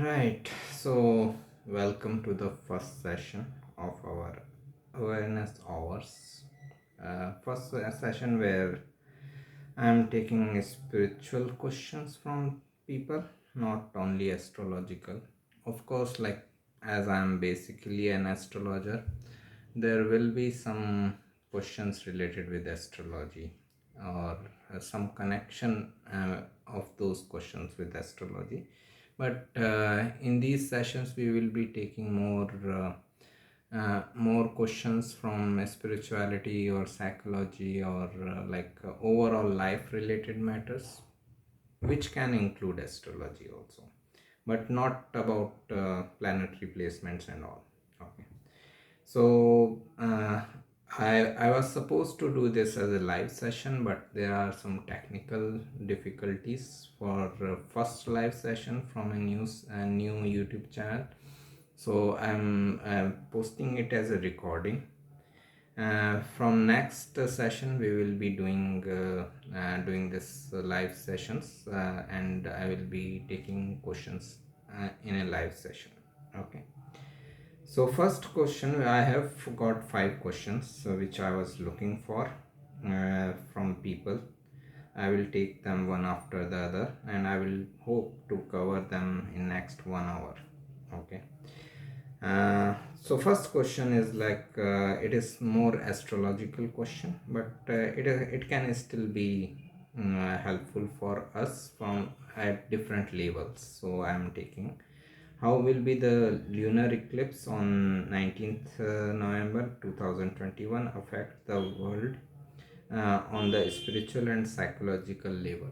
Right, so welcome to the first session of our awareness hours. First session where I'm taking spiritual questions from people, not only astrological. Of course, like as I'm basically an astrologer, there will be some questions related with astrology or some connection of those questions with astrology. But in these sessions, we will be taking more questions from spirituality or psychology or overall life related matters, which can include astrology also, but not about planetary placements and all. Okay. So I was supposed to do this as a live session, but there are some technical difficulties for first live session from a new YouTube channel. So I'm posting it as a recording. From next session, we will be doing this live sessions, and I will be taking questions in a live session. Okay. So first question, I have got five questions which I was looking for from people. I will take them one after the other, and I will hope to cover them in next 1 hour. Okay. So first question is it is more astrological question, but it can still be helpful for us from at different levels. So I am taking, how will be the lunar eclipse on 19th November 2021 affect the world on the spiritual and psychological level?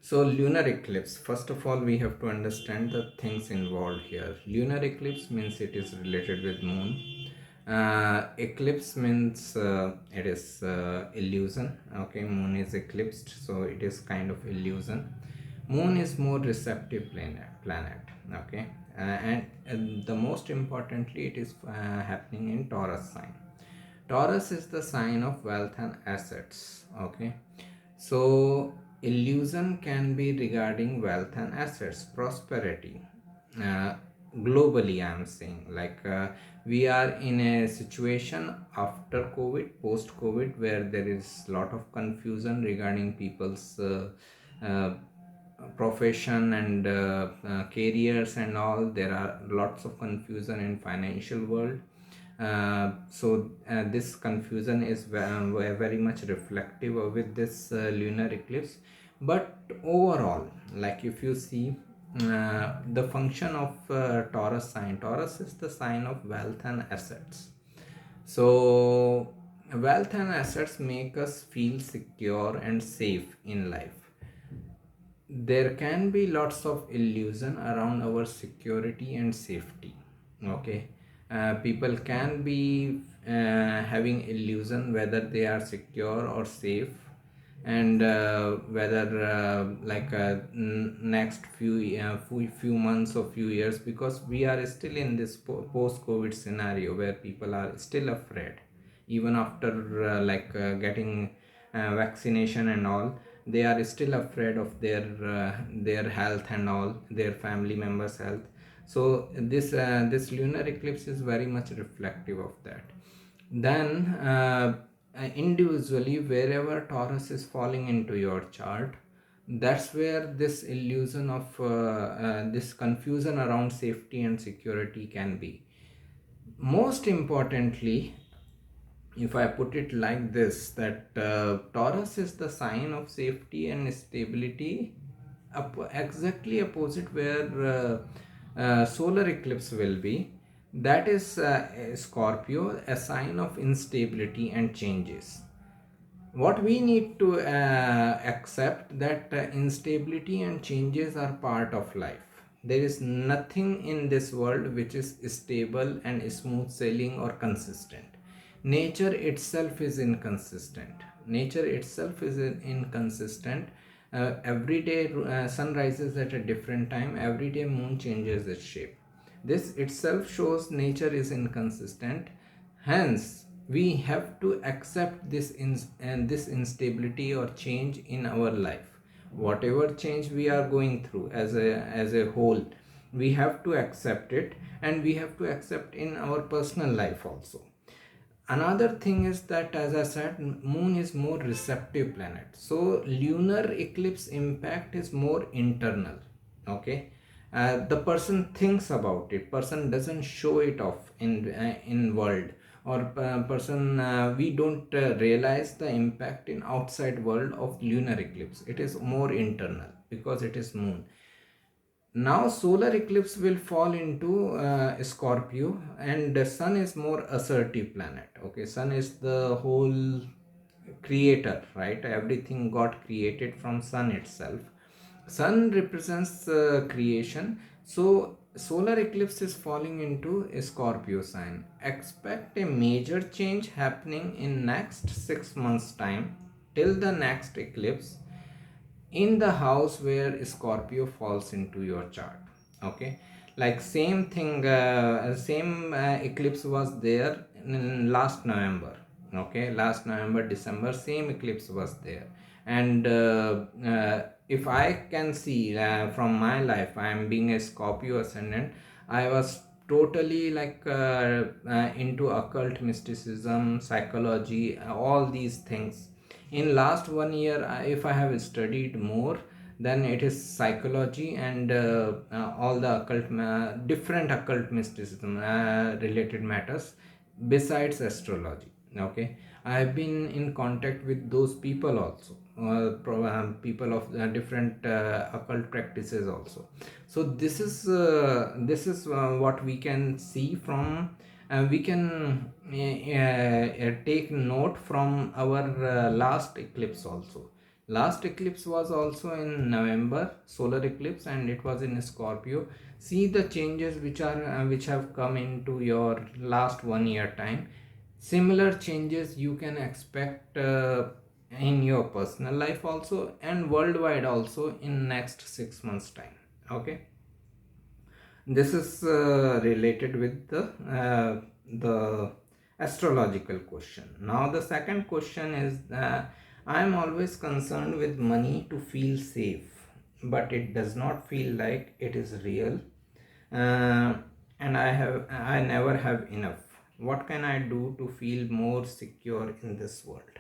So, lunar eclipse, first of all, we have to understand the things involved here. Lunar eclipse means it is related with moon. Eclipse means it is illusion. Okay, moon is eclipsed, so it is kind of illusion. Moon is more receptive planet. Okay, and the most importantly, it is happening in Taurus sign. Taurus is the sign of wealth and assets. Okay, so illusion can be regarding wealth and assets, prosperity. Uh, Globally, I am saying we are in a situation after COVID, post COVID, where there is a lot of confusion regarding people's uh, profession and careers and all. There are lots of confusion in financial world. So this confusion is very much reflective with this lunar eclipse. But overall, like if you see the function of Taurus is the sign of wealth and assets. So wealth and assets make us feel secure and safe in life. There can be lots of illusion around our security and safety. Okay. People can be having illusion whether they are secure or safe, and whether next few months or few years, because we are still in this post covid scenario where people are still afraid even after getting vaccination and all. They are still afraid of their health and all, their family members health. So this lunar eclipse is very much reflective of that. Then individually, wherever Taurus is falling into your chart, that's where this illusion of this confusion around safety and security can be. Most importantly, if I put it like this, that Taurus is the sign of safety and stability, exactly opposite where solar eclipse will be. That is Scorpio, a sign of instability and changes. What we need to accept that instability and changes are part of life. There is nothing in this world which is stable and smooth sailing or consistent. Nature itself is inconsistent. Nature itself is inconsistent. Every day sun rises at a different time. Every day moon changes its shape. This itself shows nature is inconsistent. Hence, we have to accept this instability or change in our life. Whatever change we are going through as a whole, we have to accept it, and we have to accept in our personal life also. Another thing is that, as I said, moon is more receptive planet, so lunar eclipse impact is more internal. Okay, the person thinks about it, person doesn't show it off in world, or person we don't realize the impact in outside world of lunar eclipse. It is more internal because it is moon. Now solar eclipse will fall into Scorpio, and the sun is more assertive planet. Okay, sun is the whole creator, right? Everything got created from sun itself. Sun represents creation. So solar eclipse is falling into a Scorpio sign. Expect a major change happening in next 6 months time, till the next eclipse, in the house where Scorpio falls into your chart. Okay, like same thing, same eclipse was there in last November. Okay, last November December, same eclipse was there. And if I can see from my life, I am being a Scorpio ascendant, I was totally like into occult mysticism, psychology, all these things. In last 1 year, if I have studied more, then it is psychology and all the occult different occult mysticism related matters besides astrology. Okay, I have been in contact with those people also, people of different occult practices also. So this is what we can see from, we can take note from our last eclipse also. Last eclipse was also in November, solar eclipse, and it was in Scorpio. See the changes which have come into your last 1 year time. Similar changes you can expect in your personal life also, and worldwide also, in next 6 months time. Okay, this is related with the astrological question. Now the second question is, I am always concerned with money to feel safe, but it does not feel like it is real, uh, and I never have enough. What can I do to feel more secure in this world?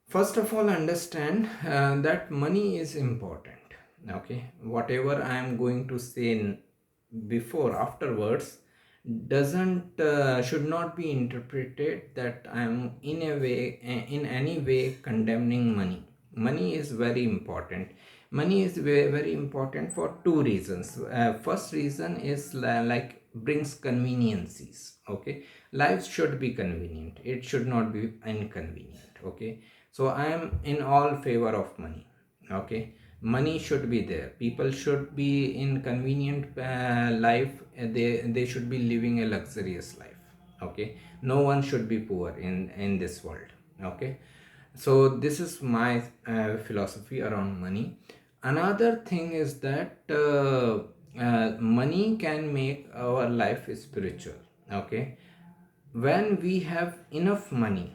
First of all, understand that money is important. Okay, whatever I am going to say before afterwards doesn't should not be interpreted that I am in a way, in any way, condemning money. Money is very important. Money is very, very important for two reasons. First reason is like brings conveniences. Okay, life should be convenient, it should not be inconvenient. Okay, so I am in all favor of money. Okay, money should be there, people should be in convenient life, they should be living a luxurious life. Okay, no one should be poor in this world. Okay, so this is my philosophy around money. Another thing is that money can make our life spiritual. Okay, when we have enough money,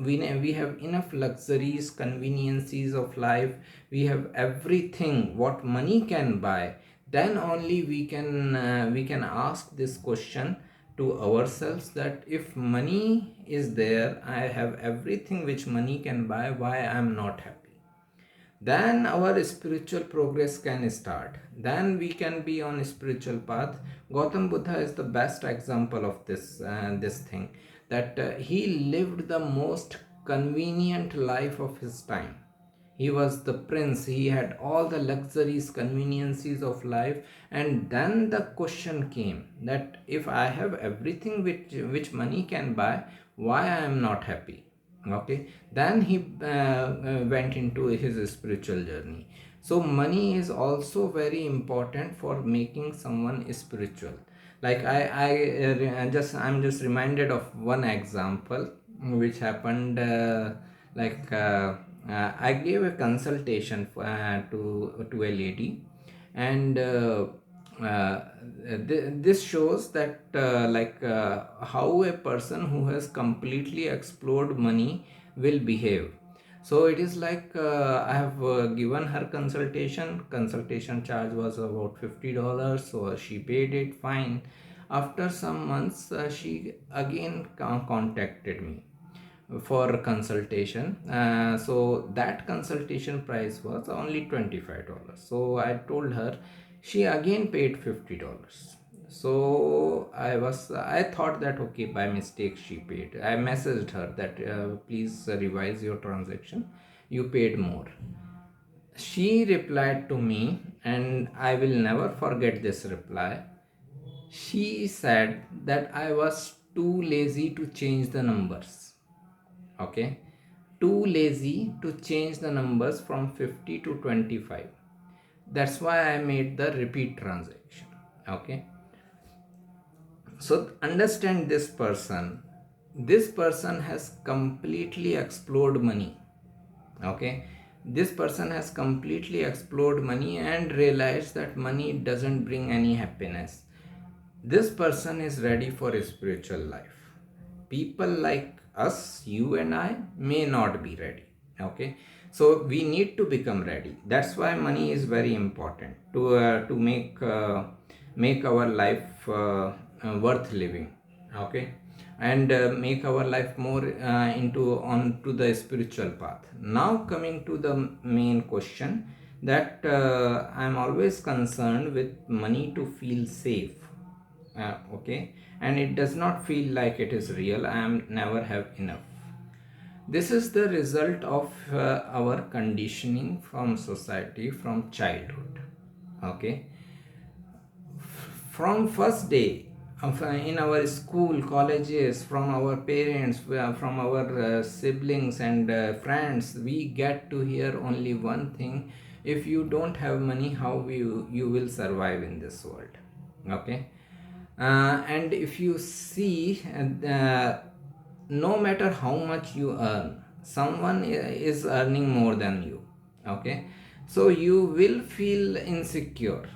we have enough luxuries, conveniences of life, we have everything what money can buy, then only we can ask this question to ourselves, that if money is there, I have everything which money can buy, why I am not happy? Then our spiritual progress can start, then we can be on a spiritual path. Gautam Buddha is the best example of this thing, that he lived the most convenient life of his time. He was the prince, he had all the luxuries, conveniences of life. And then the question came that if I have everything which money can buy, why I am not happy? Okay, then he went into his spiritual journey. So money is also very important for making someone spiritual. Like I'm just reminded of one example which happened, I gave a consultation to a lady. And this shows that how a person who has completely explored money will behave. So it is like I have given her consultation charge was about $50, so she paid it fine. After some months she again contacted me for consultation. So that consultation price was only $25. So I told her, she again paid $50. So I thought that okay, by mistake she paid. I messaged her that please revise your transaction, you paid more. She replied to me, and I will never forget this reply. She said that I was too lazy to change the numbers. Okay, too lazy to change the numbers from 50 to 25. That's why I made the repeat transaction. Okay, so understand this person has completely explored money. Okay, this person has completely explored money and realized that money doesn't bring any happiness. This person is ready for a spiritual life. People like us, you and I, may not be ready. Okay, so we need to become ready. That's why money is very important to make our life worth living. Okay, and make our life more into onto the spiritual path. Now coming to the main question, that I'm always concerned with money to feel safe. Okay, and it does not feel like it is real. I am never have enough. This is the result of our conditioning from society, from childhood. Okay, from first day of, in our school, colleges, from our parents, from our siblings and friends, we get to hear only one thing: if you don't have money, how you will survive in this world. Okay, and if you see, no matter how much you earn, someone is earning more than you. Okay, so you will feel insecure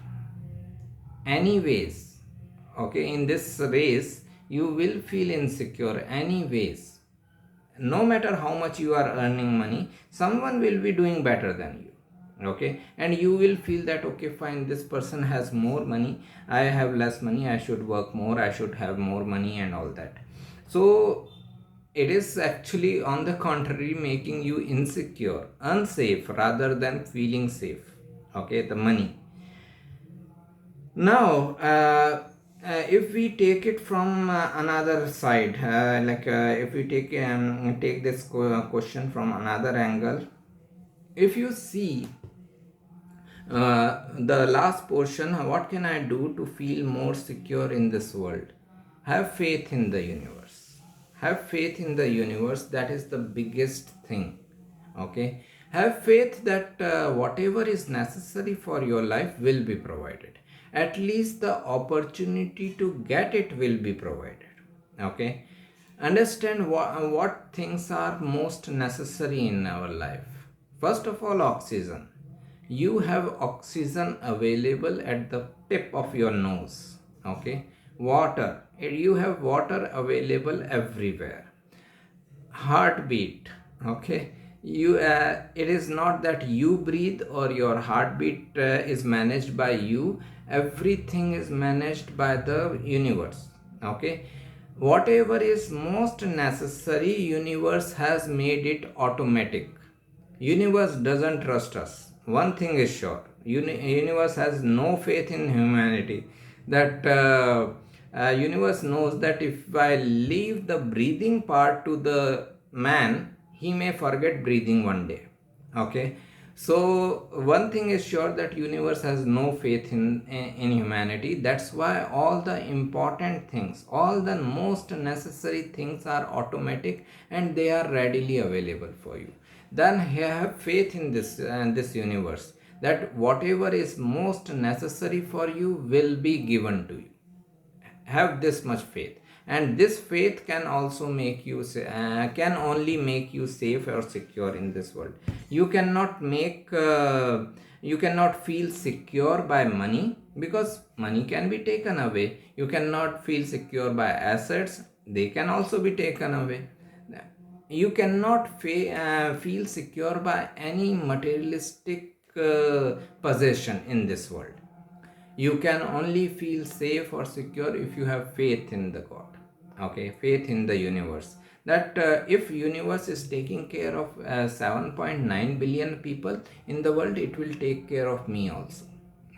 anyways. Okay, in this race you will feel insecure anyways. No matter how much you are earning money, someone will be doing better than you. Okay, and you will feel that okay, fine, this person has more money, I have less money, I should work more, I should have more money and all that. So it is actually on the contrary making you insecure, unsafe, rather than feeling safe. Okay, the money. Now, if we take it from another side, if we take this question from another angle, if you see the last portion, what can I do to feel more secure in this world? Have faith in the universe. Have faith in the universe. That is the biggest thing. Okay, have faith that whatever is necessary for your life will be provided. At least the opportunity to get it will be provided. Okay, understand what things are most necessary in our life. First of all, oxygen. You have oxygen available at the tip of your nose. Okay, water, you have water available everywhere. Heartbeat. Okay, you it is not that you breathe or your heartbeat is managed by you. Everything is managed by the universe. Okay, whatever is most necessary, universe has made it automatic. Universe doesn't trust us. One thing is sure: universe has no faith in humanity. That universe knows that if I leave the breathing part to the man, he may forget breathing one day. Okay, so one thing is sure, that universe has no faith in humanity. That's why all the important things, all the most necessary things are automatic, and they are readily available for you. Then have faith in this universe, that whatever is most necessary for you will be given to you. Have this much faith, and this faith can also make you can only make you safe or secure in this world. You cannot make you cannot feel secure by money, because money can be taken away. You cannot feel secure by assets, they can also be taken away. you cannot feel secure by any materialistic possession in this world. You can only feel safe or secure if you have faith in the God. Okay, faith in the universe, that if universe is taking care of 7.9 billion people in the world, it will take care of me also.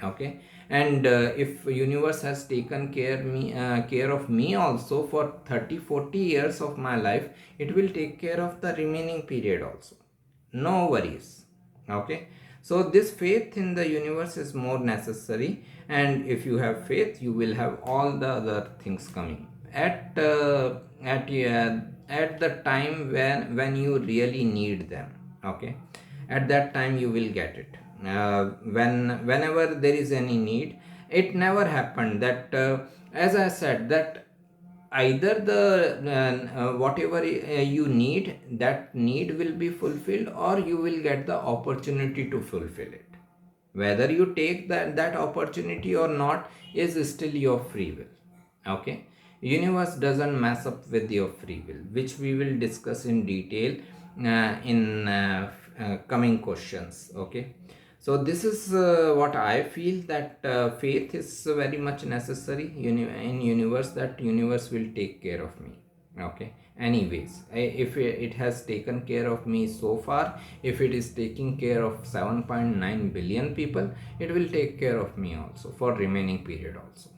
Okay, and if universe has taken care of me also for 30 40 years of my life, it will take care of the remaining period also. No worries. Okay, so this faith in the universe is more necessary, and if you have faith, you will have all the other things coming at the time when you really need them. Okay, at that time you will get it. Whenever there is any need, it never happened that as I said, that either the whatever you need, that need will be fulfilled, or you will get the opportunity to fulfill it. Whether you take that opportunity or not is still your free will. Okay, universe doesn't mess up with your free will, which we will discuss in detail in coming questions. Okay, so this is what I feel, that faith is very much necessary in universe, that universe will take care of me. Okay, anyways, if it has taken care of me so far, if it is taking care of 7.9 billion people, it will take care of me also for remaining period also.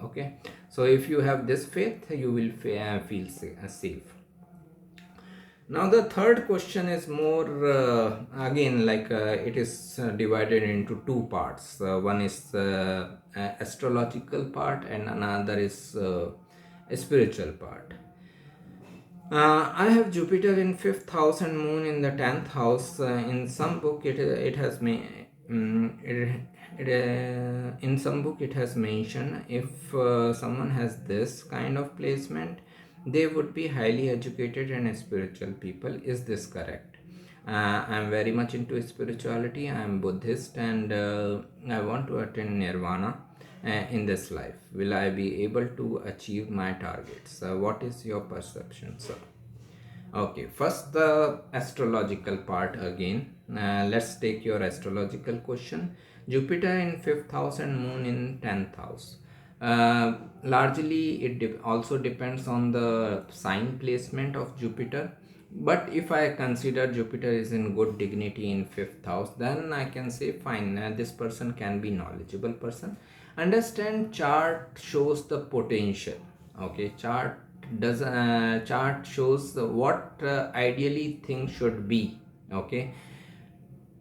Okay, so if you have this faith, you will feel safe. Now the third question is more again, like it is divided into two parts. One is astrological part, and another is a spiritual part. I have Jupiter in fifth house and Moon in the 10th house. In some book, it has in some book it has mentioned, if someone has this kind of placement, they would be highly educated and spiritual people. Is this correct? I am very much into spirituality. I am Buddhist, and I want to attain Nirvana in this life. Will I be able to achieve my targets? What is your perception, sir? Okay, first the astrological part again. Let's take your astrological question. Jupiter in fifth house and Moon in 10th house. Largely, it also depends on the sign placement of Jupiter. But if I consider Jupiter is in good dignity in fifth house, then I can say fine. This person can be knowledgeable person. Understand, chart shows the potential. Okay, chart shows what ideally things should be. Okay,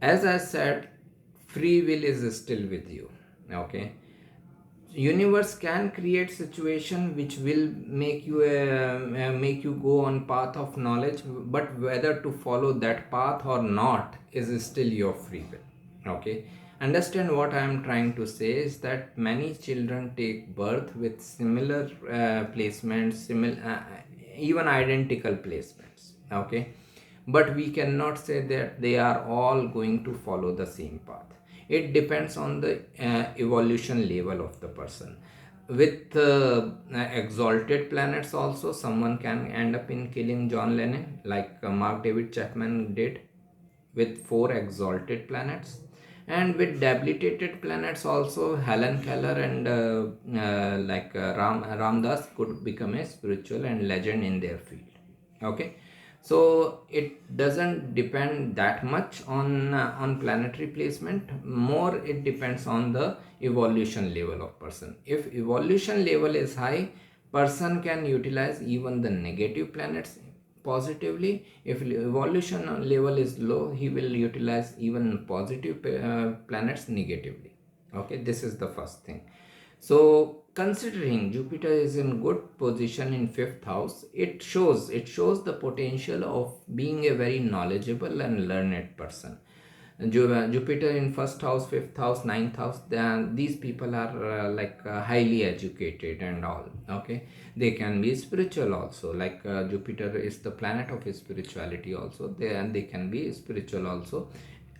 as I said, free will is still with you. Okay, universe can create situation which will make you go on path of knowledge, but whether to follow that path or not is still your free will. Okay, understand what I am trying to say is that many children take birth with similar placements, even identical placements. Okay, but we cannot say that they are all going to follow the same path. It depends on the evolution level of the person. With exalted planets also, someone can end up in killing John Lennon, like Mark David Chapman did with four exalted planets. And with debilitated planets also, Helen Keller and Ramdas could become a spiritual and legend in their field. Okay, so it doesn't depend that much on planetary placement. More it depends on the evolution level of person. If evolution level is high, person can utilize even the negative planets positively. If evolution level is low, he will utilize even positive planets negatively. Okay, this is the first thing. So considering Jupiter is in good position in fifth house, it shows the potential of being a very knowledgeable and learned person. Jupiter in first house, fifth house, ninth house, then these people are highly educated and all. Okay, they can be spiritual also, like Jupiter is the planet of spirituality also. They can be spiritual also.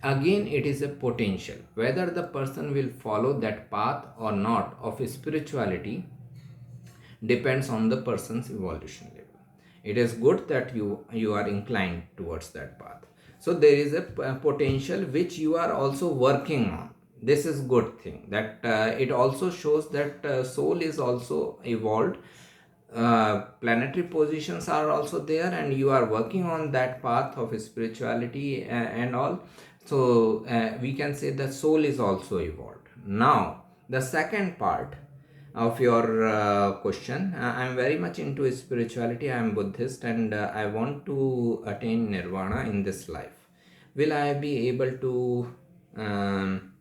Again, it is a potential. Whether the person will follow that path or not of spirituality depends on the person's evolution level. It is good that you are inclined towards that path. So there is a potential which you are also working on. This is good thing, that it also shows that soul is also evolved. Planetary positions are also there, and you are working on that path of spirituality and all. So we can say the soul is also evolved. Now the second part of your question, I am very much into spirituality. I am Buddhist, and I want to attain nirvana in this life. Will I be able to um,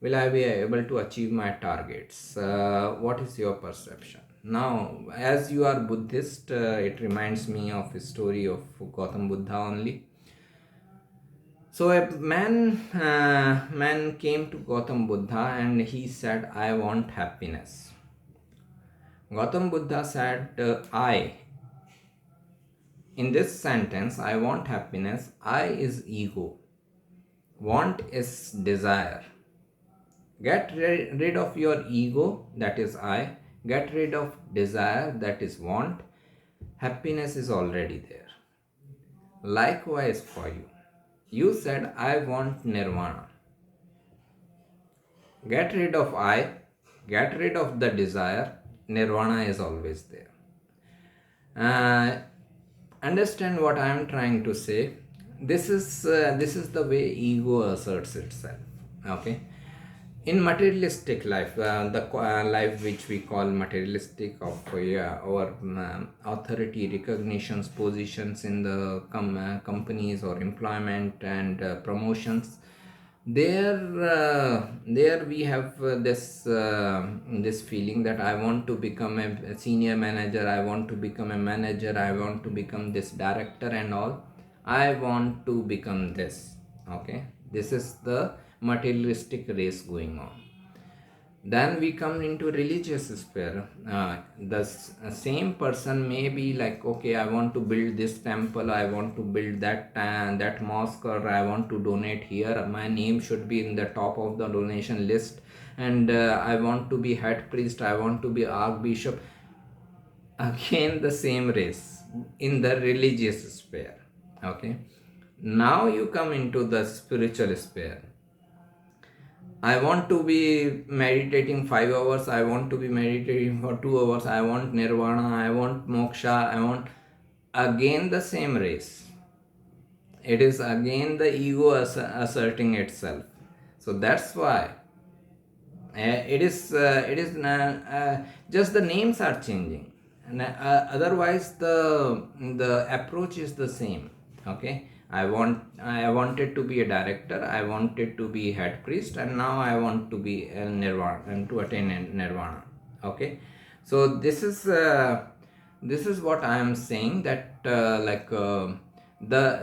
will I be able to achieve my targets? What is your perception? Now, as you are Buddhist, it reminds me of a story of Gautam Buddha only. So a man came to Gautam Buddha and he said, "I want happiness." Gautam Buddha said, in this sentence, "I want happiness," I is ego, want is desire. Get rid of your ego, that is I. Get rid of desire, that is want. Happiness is already there. Likewise for you. You said, "I want nirvana." Get rid of I, get rid of the desire, nirvana is always there. Understand what I am trying to say. This is the way ego asserts itself. Okay, in materialistic life, the life which we call materialistic, of our authority, recognitions, positions in the companies or employment and promotions, there we have this feeling that I want to become a senior manager, I want to become a manager, I want to become this director and all. I want to become this. Okay, this is the materialistic race going on. Then we come into religious sphere. The same person may be like, okay, I want to build this temple, I want to build that mosque, or I want to donate here, my name should be in the top of the donation list, and I want to be head priest, I want to be archbishop. Again the same race in the religious sphere. Okay, now you come into the spiritual sphere. I want to be meditating 5 hours, I want to be meditating for 2 hours, I want nirvana, I want moksha, I want. Again the same race. It is again the ego asserting itself. So that's why just the names are changing, and otherwise the approach is the same. Okay, I wanted to be a director, I wanted to be head priest, and now I want to be a nirvana and to attain nirvana. Okay, so this is what I am saying, that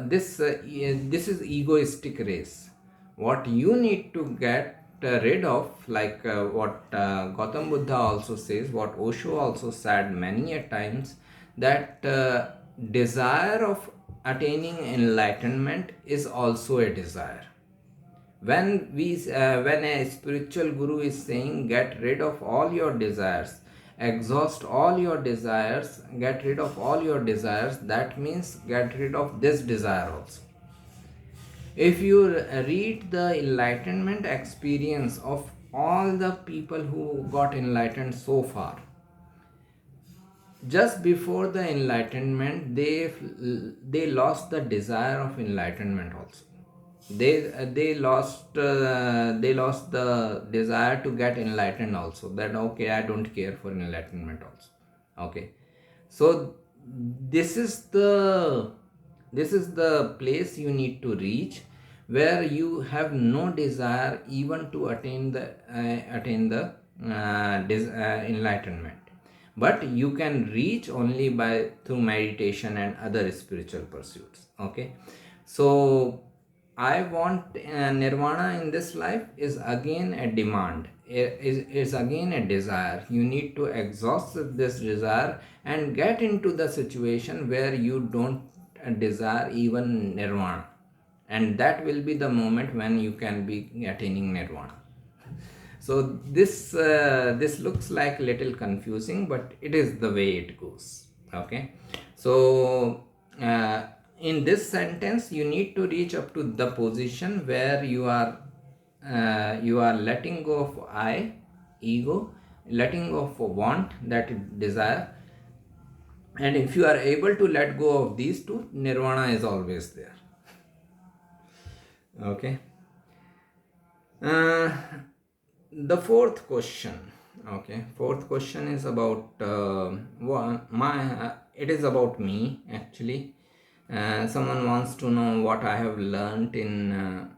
this is egoistic race. What you need to get rid of, like what Gautam Buddha also says, what Osho also said many a times, that desire of attaining enlightenment is also a desire. When a spiritual guru is saying, get rid of all your desires, exhaust all your desires, get rid of all your desires, that means get rid of this desire also. If you read the enlightenment experience of all the people who got enlightened so far, just before the enlightenment, they lost the desire of enlightenment also. They lost the desire to get enlightened also, that okay, I don't care for enlightenment also. Okay, so this is the place you need to reach, where you have no desire even to attain the enlightenment, but you can reach only by through meditation and other spiritual pursuits. Okay, so I want nirvana in this life is again a demand, is again a desire. You need to exhaust this desire and get into the situation where you don't desire even nirvana, and that will be the moment when you can be attaining nirvana. So this looks like little confusing, but it is the way it goes. Okay, So in this sentence you need to reach up to the position where you are letting go of I, ego, letting go of want, that desire. And if you are able to let go of these two, nirvana is always there. Okay. uh, the fourth question. Okay, fourth question is about it is about me actually. Someone wants to know what I have learned in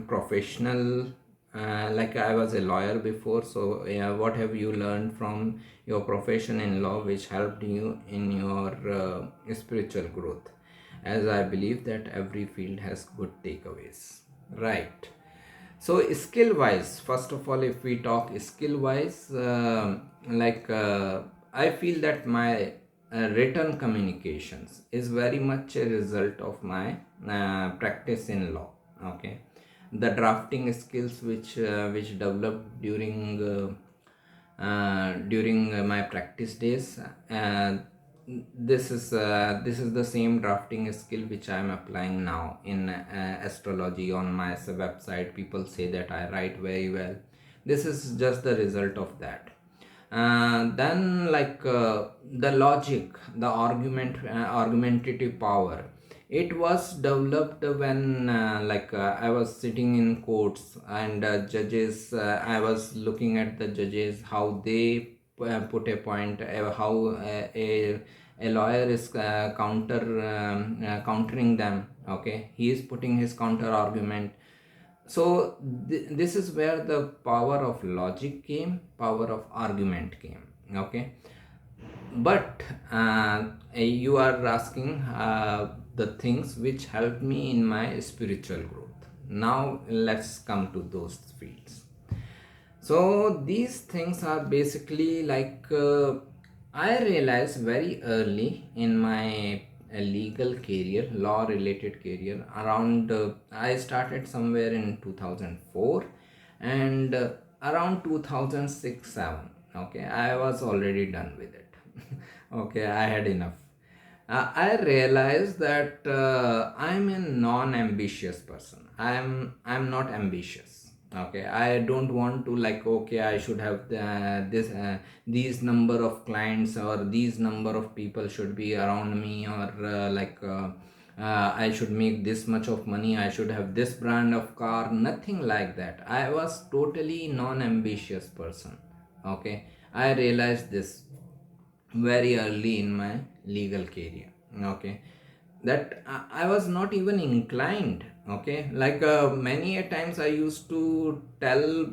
professional, like I was a lawyer before, so yeah, what have you learned from your profession in law which helped you in your spiritual growth? As I believe that every field has good takeaways, right? So skill wise, first of all, if we talk skill wise, I feel that my written communications is very much a result of my practice in law. Okay, the drafting skills which developed during my practice days. This is the same drafting skill which I am applying now in astrology. On my website, people say that I write very well. This is just the result of that. Then the logic, the argumentative power, it was developed when I was sitting in courts and judges. I was looking at the judges, how they put a point, how a lawyer is countering them. Okay, he is putting his counter argument. So this is where the power of logic came, power of argument came. Okay, but you are asking the things which helped me in my spiritual growth. Now let's come to those fields. So these things are basically I realized very early in my legal career, law related career. Around I started somewhere in 2004, and around 2006-7. Okay, I was already done with it. Okay, I had enough. I realized that I'm a non-ambitious person. I'm not ambitious. Okay, I don't want to okay, I should have these number of clients, or these number of people should be around me, or I should make this much of money, I should have this brand of car. Nothing like that. I was totally non-ambitious person. Okay, I realized this very early in my legal career. Okay, that I was not even inclined. Okay, many a times I used to tell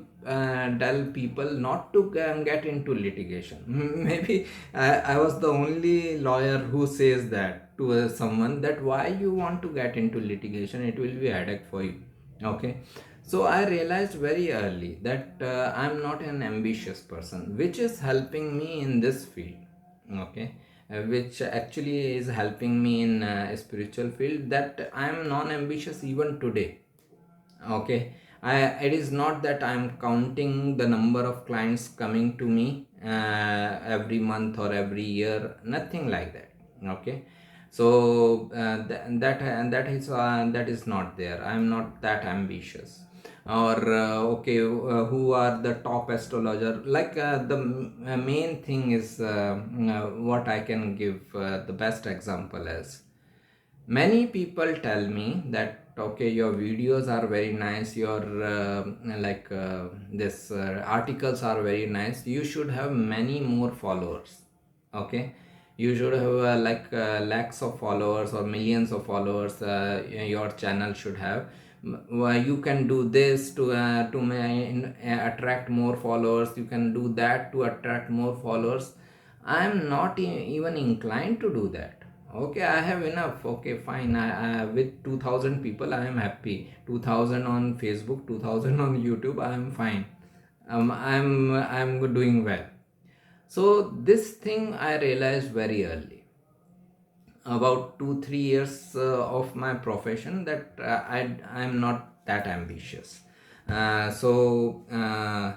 people not to get into litigation. Maybe I was the only lawyer who says that to someone, that why you want to get into litigation, it will be a headache for you. Okay, so I realized very early that I'm not an ambitious person, which is helping me in this field. Okay, which actually is helping me in a spiritual field, that I am non-ambitious even today. Okay, it is not that I am counting the number of clients coming to me every month or every year, nothing like that. Okay, so that is not there. I am not that ambitious. Or okay, who are the top astrologer? The main thing is what I can give the best example is, many people tell me that okay, your videos are very nice, your this articles are very nice, you should have many more followers. Okay, you should have lakhs of followers or millions of followers. Your channel should have. You can do this to attract more followers, you can do that to attract more followers. I am not even inclined to do that. Okay, I have enough. Okay, fine. With 2000 people I am happy. 2000 on Facebook, 2000 on YouTube, I am fine. I'm doing well. So this thing I realized very early, about 2 3 years of my profession, that I'm not that ambitious. uh, so uh,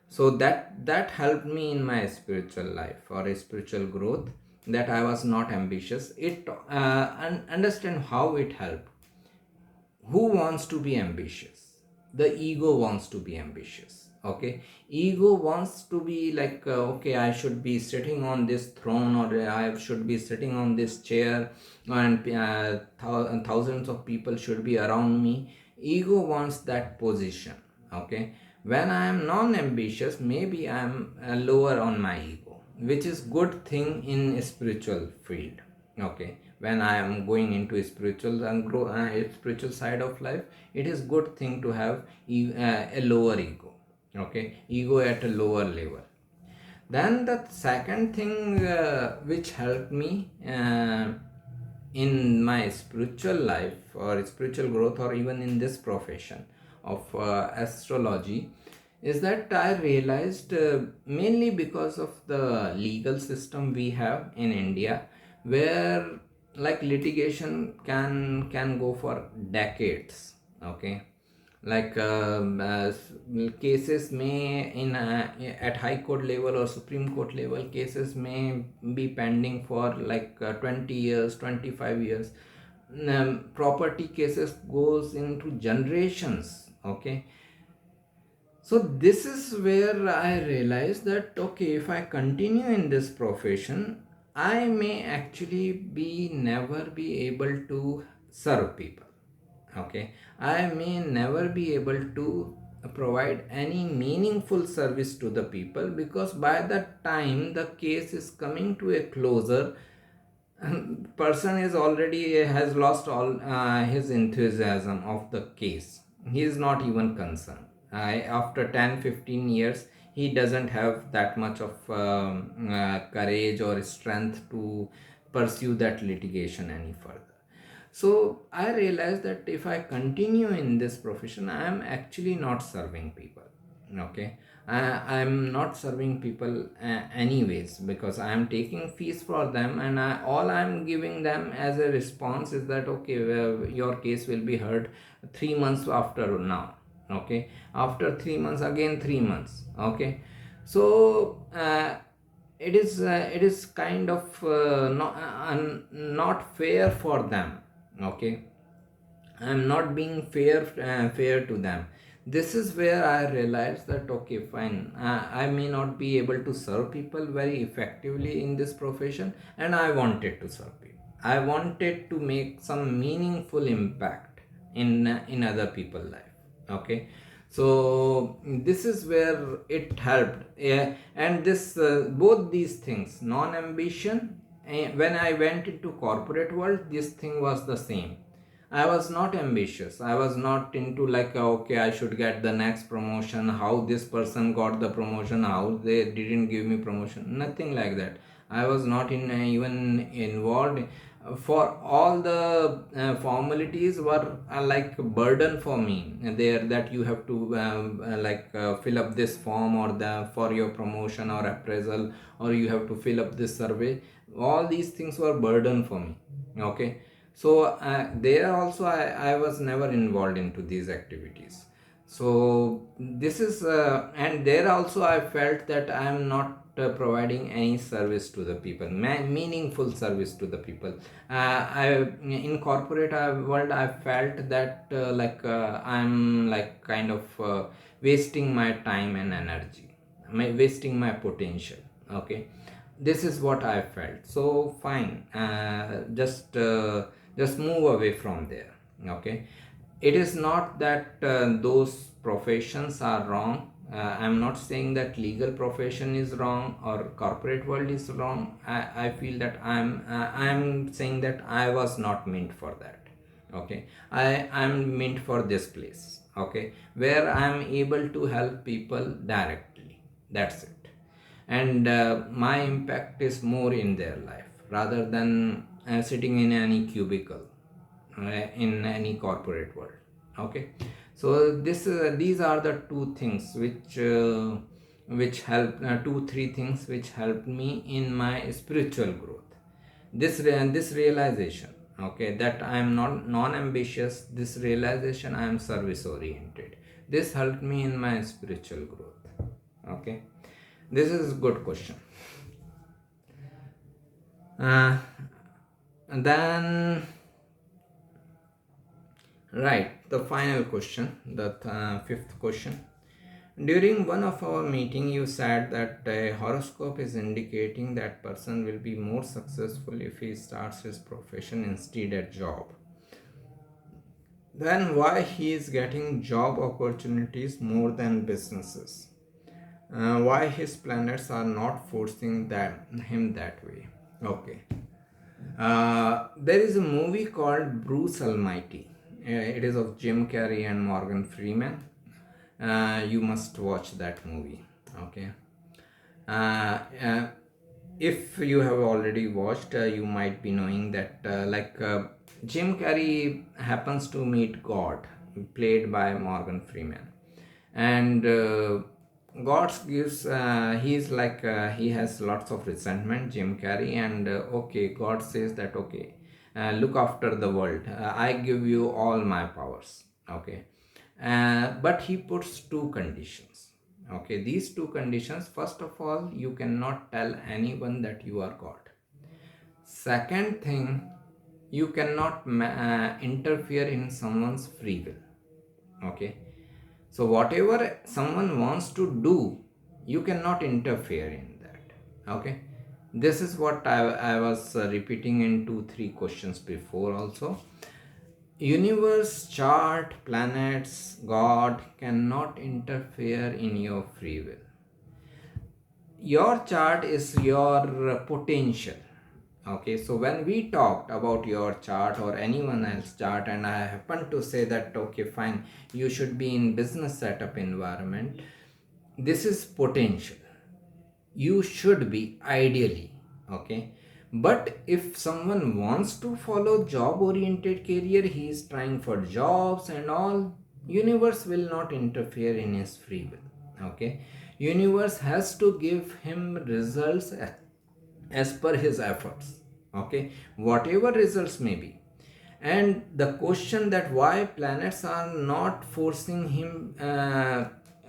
so that helped me in my spiritual life or a spiritual growth. that I was not ambitious, it and understand how it helped. Who wants to be ambitious? The ego wants to be ambitious. Okay, ego wants to be like, okay, I should be sitting on this throne, or I should be sitting on this chair, and thousands of people should be around me. Ego wants that position. Okay, when I am non-ambitious, maybe I am lower on my ego, which is good thing in spiritual field. Okay, when I am going into spiritual and grow spiritual side of life, it is good thing to have a lower ego. Okay, ego at a lower level. Then the second thing which helped me in my spiritual life or spiritual growth, or even in this profession of astrology, is that I realized, mainly because of the legal system we have in India, where like litigation can go for decades. Okay, like cases may in at high court level or supreme court level, cases may be pending for like 20 years, 25 years. Property cases goes into generations. Okay, so this is where I realized that, okay, if I continue in this profession, I may actually be never be able to serve people. Okay, I may never be able to provide any meaningful service to the people, because by the time the case is coming to a closer, person is already has lost all his enthusiasm of the case. He is not even concerned. After 10-15 years, he doesn't have that much of courage or strength to pursue that litigation any further. So I realized that if I continue in this profession, I am actually not serving people. Okay, I'm not serving people anyways, because I am taking fees for them, and all I'm giving them as a response is that, okay, well, your case will be heard 3 months after now. Okay, after 3 months, again 3 months. Okay, so it is kind of not fair for them. Okay, I'm not being fair to them. This is where I realized that, okay, fine, I may not be able to serve people very effectively in this profession, and I wanted to serve people. I wanted to make some meaningful impact in other people's life. Okay, so this is where it helped. Yeah, and this both these things, non ambition. When I went into corporate world, this thing was the same. I was not ambitious. I was not into like, okay, I should get the next promotion. How this person got the promotion? How they didn't give me promotion? Nothing like that. I was not in even involved. For all the formalities were like a burden for me. There, that you have to fill up this form, or the for your promotion or appraisal, or you have to fill up this survey. All these things were burden for me. Okay, so there also I was never involved into these activities. So this is and there also I felt that I am not providing any service to the people, meaningful service to the people. I In corporate world, I felt that I'm like kind of wasting my time and energy, wasting my potential. Okay, this is what I felt. So fine, just move away from there. Okay, it is not that those professions are wrong. I'm not saying that legal profession is wrong or corporate world is wrong. I feel that I'm saying that I was not meant for that. Okay, I'm meant for this place. Okay, where I'm able to help people directly. That's it. And my impact is more in their life rather than sitting in any cubicle in any corporate world. Okay, so these are the two things which help, two three things which helped me in my spiritual growth. This realization, okay, that I am not non ambitious, this realization I am service oriented, this helped me in my spiritual growth. Okay, this is a good question. uh, then right, the final question, the fifth question. During one of our meeting, you said that a horoscope is indicating that person will be more successful if he starts his profession instead a job. Then why he is getting job opportunities more than businesses? Why his planets are not forcing him that way? Okay. There is a movie called Bruce Almighty. It is of Jim Carrey and Morgan Freeman. You must watch that movie. Okay. Uh, uh, if you have already watched, you might be knowing that Jim Carrey happens to meet God, played by Morgan Freeman, and God gives he has lots of resentment, Jim Carrey, and okay, God says that okay, look after the world, I give you all my powers, okay, but he puts two conditions. Okay, these two conditions: first of all, you cannot tell anyone that you are God. Second thing, you cannot interfere in someone's free will. Okay, so whatever someone wants to do, you cannot interfere in that. Okay, this is what I was repeating in 2 3 questions before also. Universe, chart, planets, God cannot interfere in your free will. Your chart is your potential. Okay, so when we talked about your chart or anyone else's chart, and I happen to say that okay, fine, you should be in business setup environment, this is potential. You should be ideally, okay. But if someone wants to follow job oriented career, he is trying for jobs and all, universe will not interfere in his free will. Okay, universe has to give him results as per his efforts. Okay, whatever results may be. And the question that why planets are not forcing him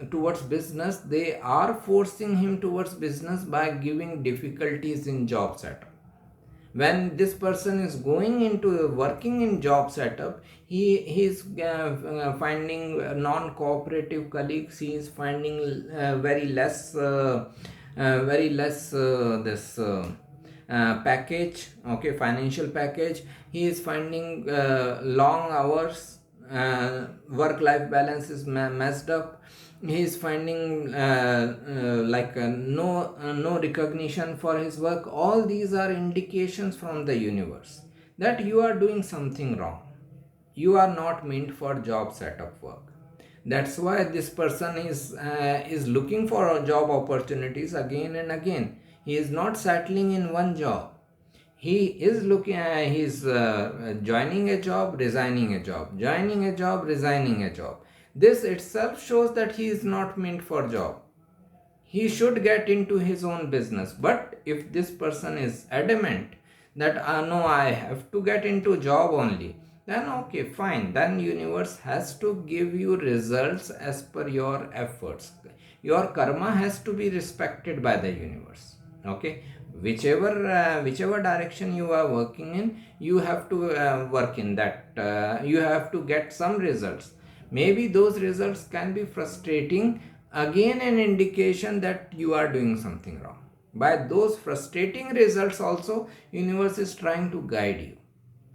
towards business, they are forcing him towards business by giving difficulties in job setup. When this person is going into working in job setup, he is finding non-cooperative colleagues, he is finding very less this package, okay, financial package. He is finding long hours, work life balance is messed up. He is finding no recognition for his work. All these are indications from the universe that you are doing something wrong. You are not meant for job setup work. That's why this person is looking for job opportunities again and again. He is not settling in one job. He is looking he's joining a job, resigning a job, joining a job, resigning a job. This itself shows that he is not meant for job. He should get into his own business. But if this person is adamant that no, I have to get into job only, then okay, fine, then universe has to give you results as per your efforts. Your karma has to be respected by the universe. Okay, whichever direction you are working in, you have to work in that. You have to get some results. Maybe those results can be frustrating, again an indication that you are doing something wrong. By those frustrating results also, universe is trying to guide you.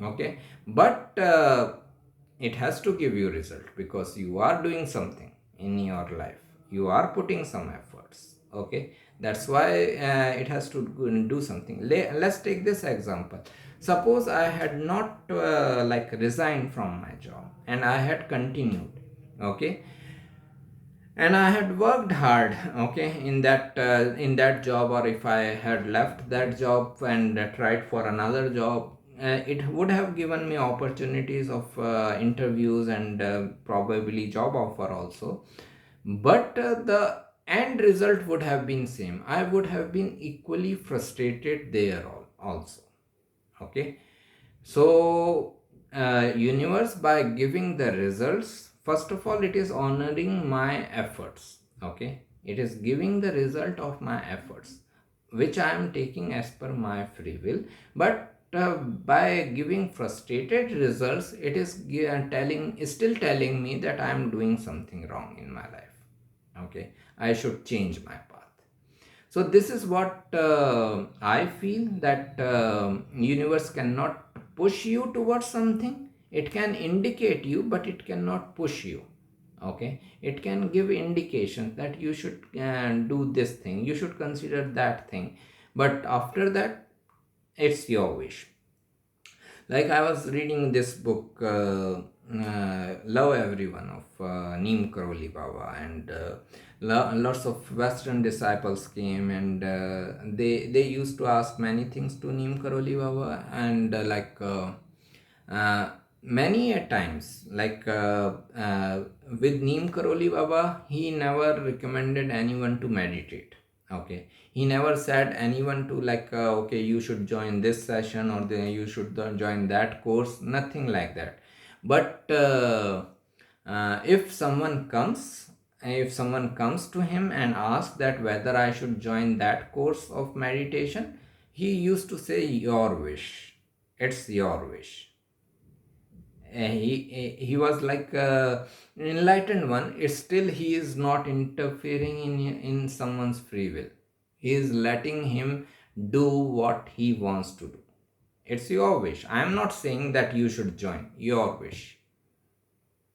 Okay, but it has to give you result because you are doing something in your life, you are putting some efforts. Okay, that's why it has to do something. Let's take this example. Suppose I had not resigned from my job and I had continued. Okay, and I had worked hard, okay, in that job, or if I had left that job and tried for another job, it would have given me opportunities of interviews and probably job offer also. But the end result would have been same. I would have been equally frustrated there also. Okay, so universe, by giving the results, first of all, it is honoring my efforts. Okay, it is giving the result of my efforts. which I am taking as per my free will, but by giving frustrated results, it is still telling me that I am doing something wrong in my life. Okay, I should change my path. So this is what I feel, that universe cannot push you towards something. It can indicate you, but it cannot push you. Okay, it can give indications that you should do this thing, you should consider that thing, but after that, it's your wish. Like I was reading this book, Love Everyone of Neem Karoli Baba, and lots of Western disciples came, and they used to ask many things to Neem Karoli Baba, and uh, many a times, with Neem Karoli Baba, he never recommended anyone to meditate. Okay, he never said anyone to okay, you should join this session, or you should join that course, nothing like that. But if someone comes to him and asks that whether I should join that course of meditation, he used to say, your wish, it's your wish. He was like enlightened one. It's still, he is not interfering in someone's free will. He is letting him do what he wants to do. It's your wish. I am not saying that you should join. Your wish.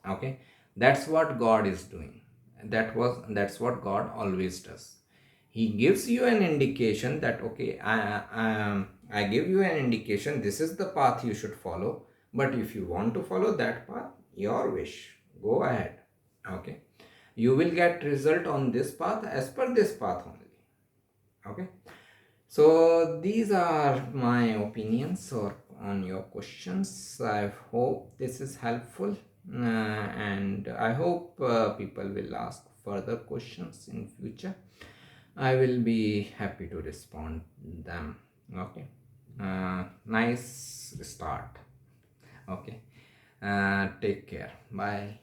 Okay, that's what God is doing. That's what God always does. He gives you an indication that, okay, I give you an indication, this is the path you should follow, but if you want to follow that path, your wish, go ahead. Okay, you will get result on this path, as per this path only. Okay, so these are my opinions or on your questions. I hope this is helpful, and I hope people will ask further questions in future. I will be happy to respond them. Okay. Nice start. Okay. Take care. Bye.